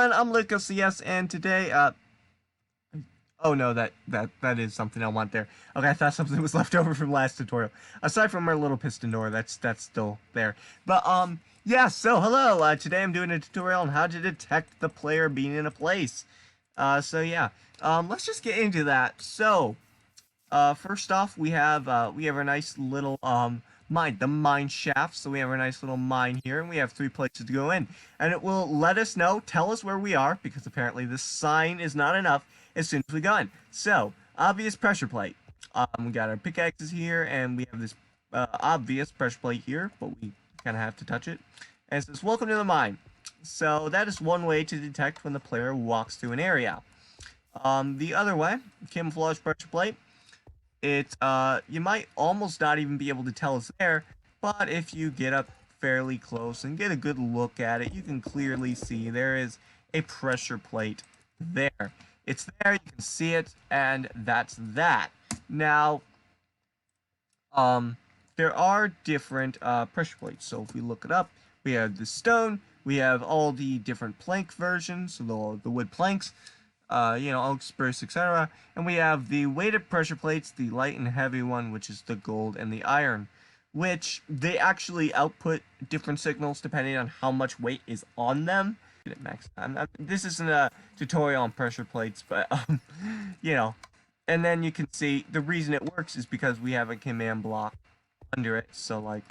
everyone, I'm Lucas CS, and today, oh no, that is something I want there. Okay, I thought something was left over from last tutorial. Aside from our little piston door, that's still there. But, yeah, so hello, today I'm doing a tutorial on how to detect the player being in a place. So yeah, let's just get into that. So, first off, we have a nice little, the mine shaft. So we have a nice little mine here, and we have 3 places to go in. And it will let us know, tell us where we are, because apparently this sign is not enough as soon as we go in. So, obvious pressure plate. We got our pickaxes here, and we have this, obvious pressure plate here, but we kind of have to touch it. And it says, welcome to the mine. So that is one way to detect when the player walks through an area. The other way, camouflage pressure plate. You might almost not even be able to tell it's there, but if you get up fairly close and get a good look at it, you can clearly see there is a pressure plate there. It's there, you can see it, and that's that. Now, there are different pressure plates. So if we look it up, we have the stone, we have all the different plank versions, so the wood planks, oak, spruce, etc. And we have the weighted pressure plates, the light and heavy one, which is the gold, and the iron, which they actually output different signals depending on how much weight is on them. This isn't a tutorial on pressure plates, but, and then you can see the reason it works is because we have a command block under it. So, like,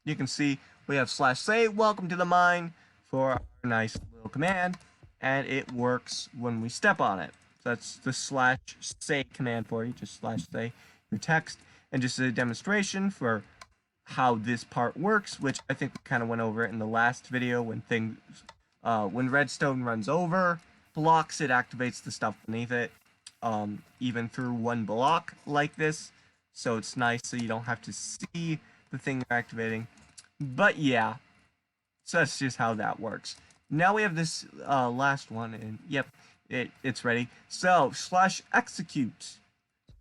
you can see we have /say, welcome to the mine, for our nice little command. And it works when we step on it. So that's the /say command for you, just /say your text, and just a demonstration for how this part works, which I think we kind of went over it in the last video. When redstone runs over blocks, it activates the stuff beneath it, even through one block like this. So it's nice so you don't have to see the thing you're activating. But yeah, so that's just how that works. Now we have this last one, and yep, it's ready. So, /execute.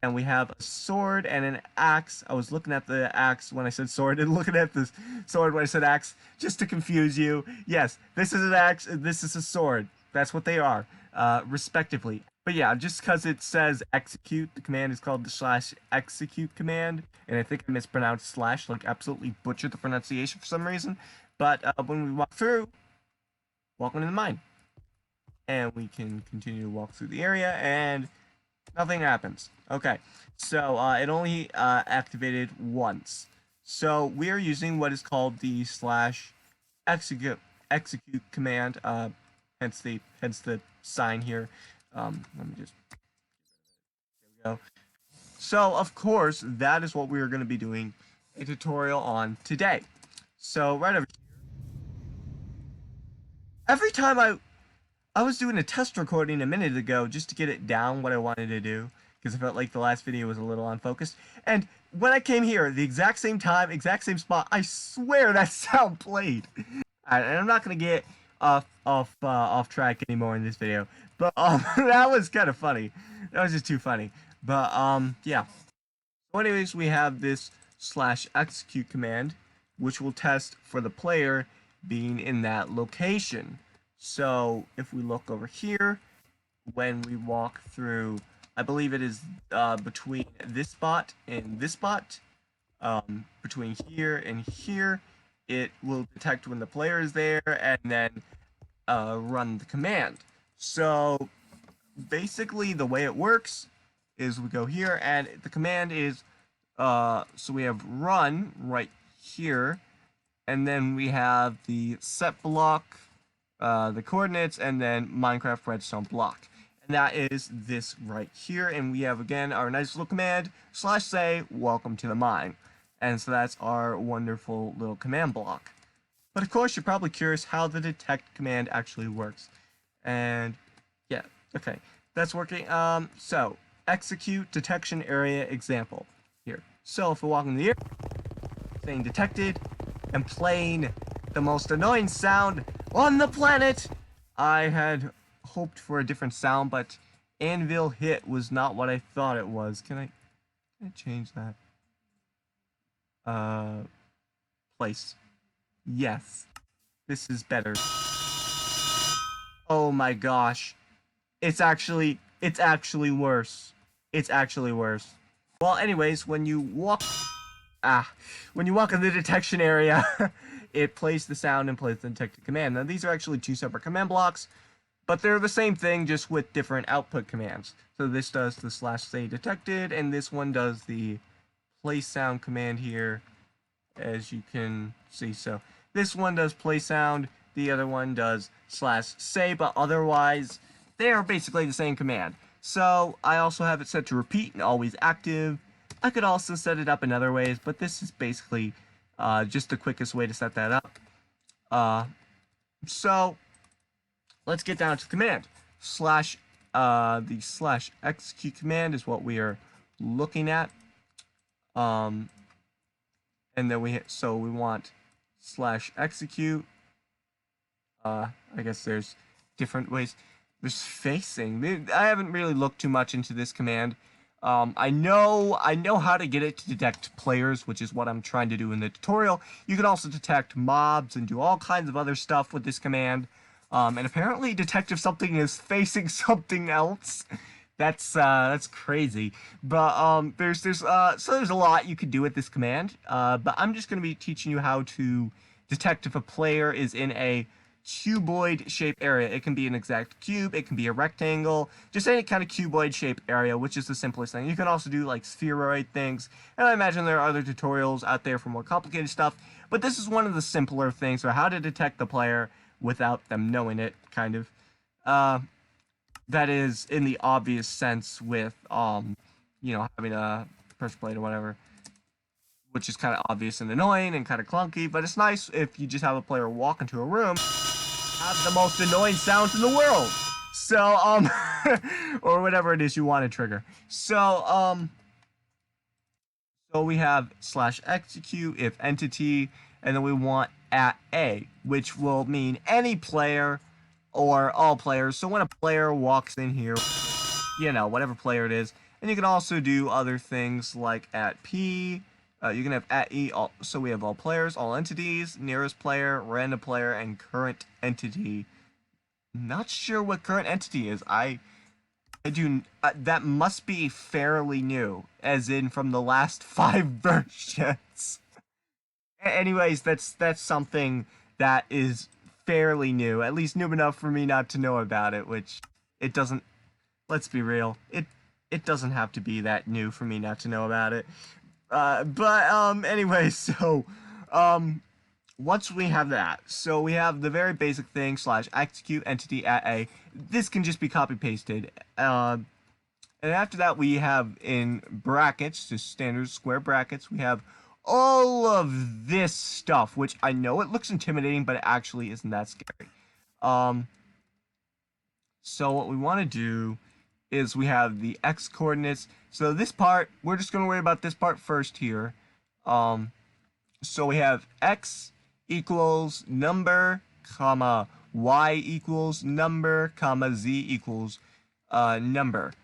And we have a sword and an axe. I was looking at the axe when I said sword, and looking at the sword when I said axe, just to confuse you. Yes, this is an axe, and this is a sword. That's what they are, respectively. But yeah, just because it says execute, the command is called the /execute command. And I think I mispronounced /, like absolutely butchered the pronunciation for some reason. But when we walk through, welcome to the mine. And we can continue to walk through the area, and nothing happens. Okay, so it only activated once. So we are using what is called the /execute command, hence the sign here. Let me just, there we go. So of course, that is what we are going to be doing a tutorial on today. So right over here, every time I was doing a test recording a minute ago just to get it down what I wanted to do, because I felt like the last video was a little unfocused. And when I came here, the exact same time, exact same spot, I swear that sound played. Alright, and I'm not gonna get off track anymore in this video, but that was kind of funny. That was just too funny. But yeah. So anyways, we have this /execute command, which will test for the player being in that location. So if we look over here, when we walk through, I believe it is between this spot and this spot, between here and here, it will detect when the player is there and then run the command. So basically the way it works is we go here, and the command is, so we have run right here, and then we have the set block, the coordinates, and then Minecraft redstone block. And that is this right here. And we have, again, our nice little command, /say, welcome to the mine. And so that's our wonderful little command block. But of course, you're probably curious how the detect command actually works. And yeah, okay, that's working. So execute detection area example here. So if we're walking the air, saying detected, and playing the most annoying sound on the planet. I had hoped for a different sound, but anvil hit was not what I thought it was. Can I change that? Place. Yes. This is better. Oh my gosh. It's actually worse. It's actually worse. Well, anyways, ah, when you walk in the detection area, it plays the sound and plays the detected command. Now these are actually two separate command blocks, but they're the same thing just with different output commands. So this does the /say detected, and this one does the play sound command here, as you can see. So this one does play sound, the other one does /say, but otherwise they are basically the same command. So I also have it set to repeat and always active. I could also set it up in other ways, but this is basically just the quickest way to set that up. So let's get down to the command. The /execute command is what we are looking at. And then we want /execute. I guess there's different ways. There's facing. I haven't really looked too much into this command. I know how to get it to detect players, which is what I'm trying to do in the tutorial. You can also detect mobs and do all kinds of other stuff with this command. And apparently detect if something is facing something else. That's crazy. But there's a lot you could do with this command. But I'm just gonna be teaching you how to detect if a player is in a cuboid shape area. It can be an exact cube, it can be a rectangle, just any kind of cuboid shape area, which is the simplest thing. You can also do like spheroid things, and I imagine there are other tutorials out there for more complicated stuff, but this is one of the simpler things for how to detect the player without them knowing it, kind of. That is in the obvious sense with having a pressure plate or whatever, which is kind of obvious and annoying and kind of clunky, but it's nice if you just have a player walk into a room, have the most annoying sounds in the world. So, or whatever it is you want to trigger. So we have /execute if entity, and then we want @a, which will mean any player or all players. So when a player walks in here, whatever player it is, and you can also do other things like @p. You can have @e. So we have all players, all entities, nearest player, random player, and current entity. Not sure what current entity is. I do. That must be fairly new, as in from the last 5 versions. Anyways, that's something that is fairly new, at least new enough for me not to know about it. Which it doesn't. Let's be real. It doesn't have to be that new for me not to know about it. Anyway, so once we have that, so we have the very basic thing /execute entity @a. This can just be copy pasted. And after that, we have in brackets, just standard square brackets, we have all of this stuff, which I know it looks intimidating, but it actually isn't that scary. So what we want to do is we have the x coordinates. So this part, we're just going to worry about this part first here. So we have x equals number, comma, y equals number, comma, z equals number.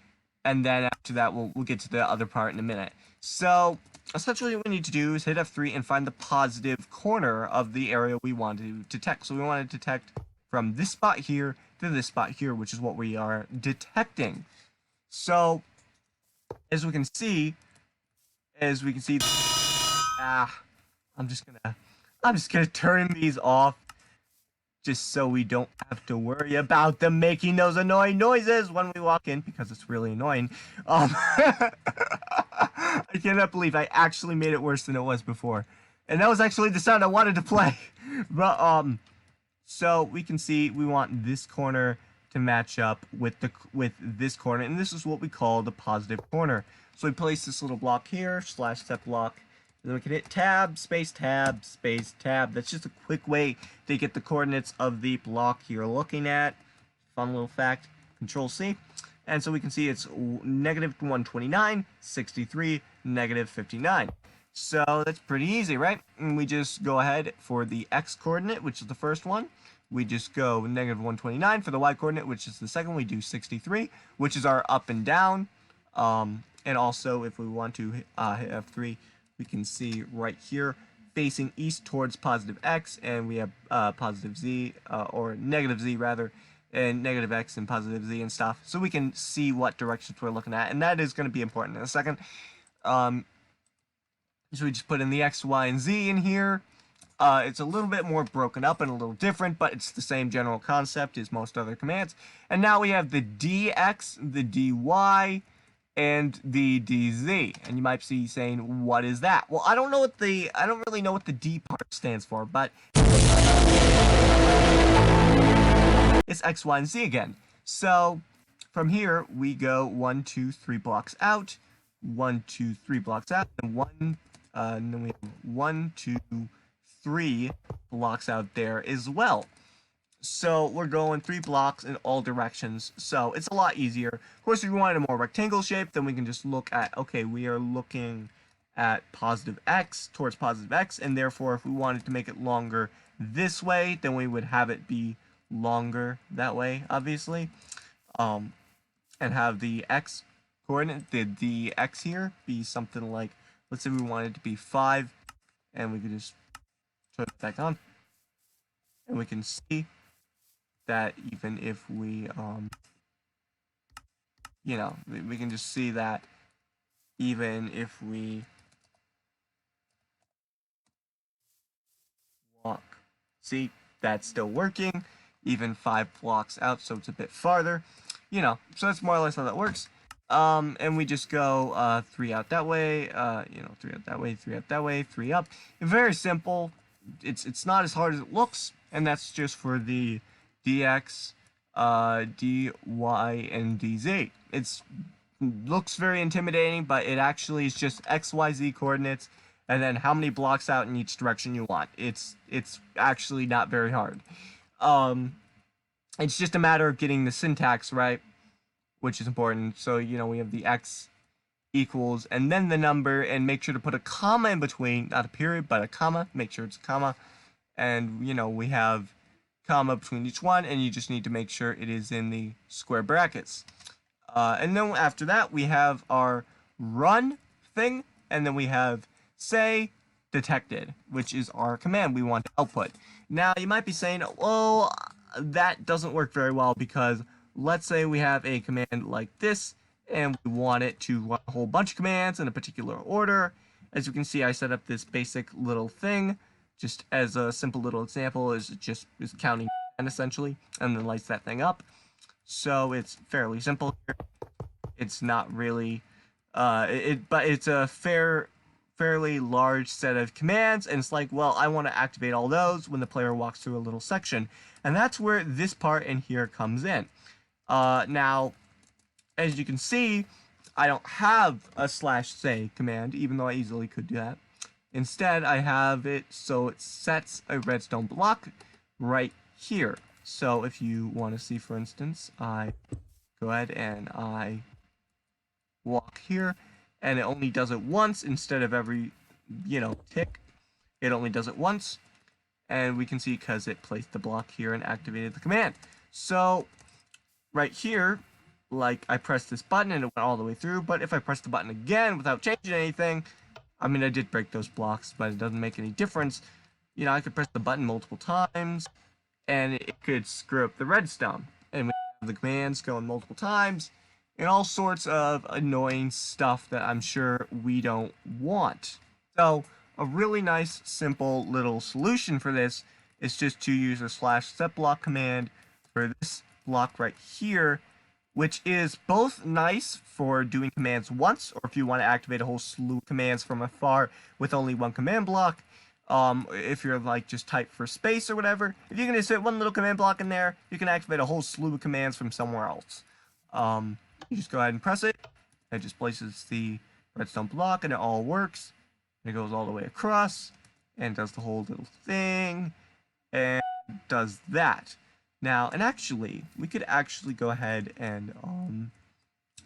And then after that, we'll get to the other part in a minute. So essentially what we need to do is hit F3 and find the positive corner of the area we want to detect. So we want to detect from this spot here to this spot here, which is what we are detecting. So as we can see, I'm just gonna turn these off just so we don't have to worry about them making those annoying noises when we walk in, because it's really annoying. I cannot believe I actually made it worse than it was before. And that was actually the sound I wanted to play. But so we can see we want this corner to match up with this corner, and this is what we call the positive corner. So we place this little block here, /set block, and then we can hit tab, space tab, space tab. That's just a quick way to get the coordinates of the block you're looking at. Fun little fact. Control C. And so we can see it's -129, 63, -59. So that's pretty easy, right? And we just go ahead for the x coordinate, which is the first one. We just go -129 for the y coordinate, which is the second. We do 63, which is our up and down. And also, if we want to hit F3, we can see right here, facing east towards positive x, and we have positive z, or negative z rather, and negative x and positive z and stuff, so we can see what directions we're looking at, and that is going to be important in a second. So we just put in the x, y, and z in here. It's a little bit more broken up and a little different, but it's the same general concept as most other commands. And now we have the dx, the dy, and the dz. And you might be saying, what is that? Well, I don't really know what the d part stands for, but it's x, y, and z again. So from here, we go 1, 2, 3 blocks out, 1, 2, 3 blocks out, and then we have 1, 2, 3 blocks out there as well. So we're going 3 blocks in all directions, so it's a lot easier. Of course, if you wanted a more rectangle shape, then we can just look at, okay, we are looking at positive x towards positive x, and therefore if we wanted to make it longer this way, then we would have it be longer that way, obviously, and have the x coordinate, the x here, be something like, let's say we wanted it to be 5, and we could just put it back on, and we can see that even if we, we can just see that even if we walk, see, that's still working, even 5 blocks out, so it's a bit farther, so that's more or less how that works. And we just go 3 out that way, 3 out that way, 3 out that way, 3 up. Very simple. It's not as hard as it looks, and that's just for the dx, dy, and dz. It looks very intimidating, but it actually is just x, y, z coordinates, and then how many blocks out in each direction you want. It's actually not very hard. It's just a matter of getting the syntax right, which is important. So, we have the x equals, and then the number, and make sure to put a comma in between, not a period, but a comma, make sure it's a comma, and, we have comma between each one, and you just need to make sure it is in the square brackets. And then after that, we have our run thing, and then we have say detected, which is our command we want to output. Now, you might be saying, well, that doesn't work very well, because let's say we have a command like this, and we want it to run a whole bunch of commands in a particular order. As you can see, I set up this basic little thing, just as a simple little example, is counting essentially, and then lights that thing up. So it's fairly simple here. It's not really, but it's a fairly large set of commands, and it's like, well, I want to activate all those when the player walks through a little section, and that's where this part in here comes in. Now, as you can see, I don't have a /say command, even though I easily could do that. Instead, I have it so it sets a redstone block right here. So if you want to see, for instance, I go ahead and I walk here, and it only does it once instead of every, tick. It only does it once, and we can see because it placed the block here and activated the command. So right here, like, I pressed this button and it went all the way through, but if I press the button again without changing anything, I mean, I did break those blocks, but it doesn't make any difference. I could press the button multiple times, and it could screw up the redstone. And we have the commands going multiple times, and all sorts of annoying stuff that I'm sure we don't want. So, a really nice, simple little solution for this is just to use a /setBlock command for this block right here, which is both nice for doing commands once, or if you want to activate a whole slew of commands from afar with only one command block. If you're like just type for space or whatever, if you're going to fit one little command block in there, you can activate a whole slew of commands from somewhere else. You just go ahead and press it. It just places the redstone block, and it all works. And it goes all the way across, and does the whole little thing, and does that. Now, and actually, we could actually go ahead and,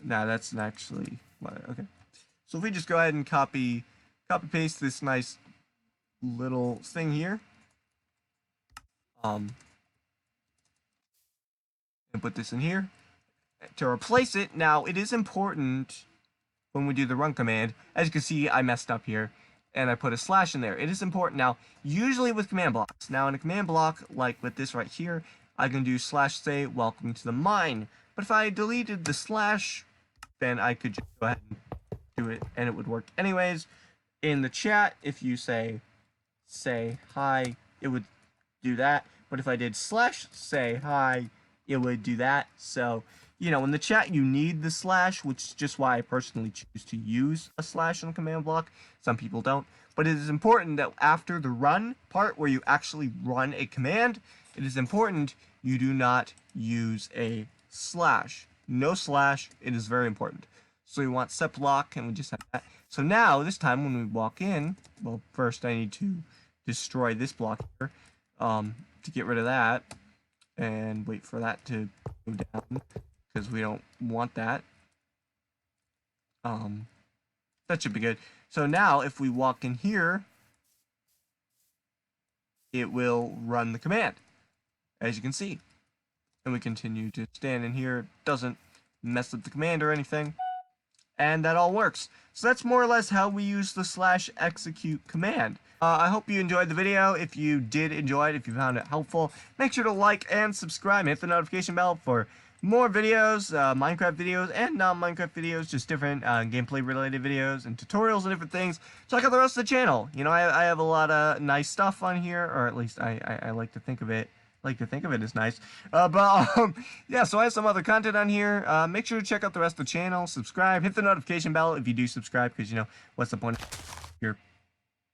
now that's actually, okay. So if we just go ahead and copy paste this nice little thing here, and put this in here, to replace it. Now, it is important when we do the run command, as you can see, I messed up here, and I put a slash in there. It is important. Now, usually with command blocks, now in a command block, like with this right here, I can do slash say welcome to the mine. But if I deleted the slash, then I could just go ahead and do it and it would work anyways. In the chat, if you say hi, it would do that. But if I did slash say hi, it would do that. So, you know, in the chat, you need the slash, which is just why I personally choose to use a slash on the command block. Some people don't. But it is important that after the run part, where you actually run a command, it is important you do not use a slash. No slash. It is very important. So we want set block, and we just have that. So now, this time when we walk in, well, first I need to destroy this block here to get rid of that, and wait for that to go down, because we don't want that. That should be good. So now, if we walk in here, it will run the command, as you can see. And we continue to stand in here. It doesn't mess up the command or anything. And that all works. So that's more or less how we use the slash execute command. I hope you enjoyed the video. If you did enjoy it, if you found it helpful, make sure to like and subscribe. Hit the notification bell for more videos, Minecraft videos and non-Minecraft videos, just different gameplay related videos and tutorials and different things. Check out the rest of the channel. You know, I have a lot of nice stuff on here, or at least I like to think of it. As nice. Yeah, so I have some other content on here. Make sure to check out the rest of the channel, subscribe, hit the notification bell if you do subscribe, because, you know, what's the point here?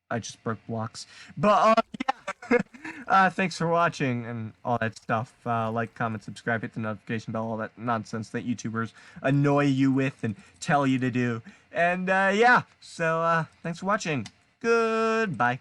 I just broke blocks. But, yeah. Thanks for watching and all that stuff. Like, comment, subscribe, hit the notification bell, all that nonsense that YouTubers annoy you with and tell you to do. And, yeah, so, thanks for watching. Goodbye.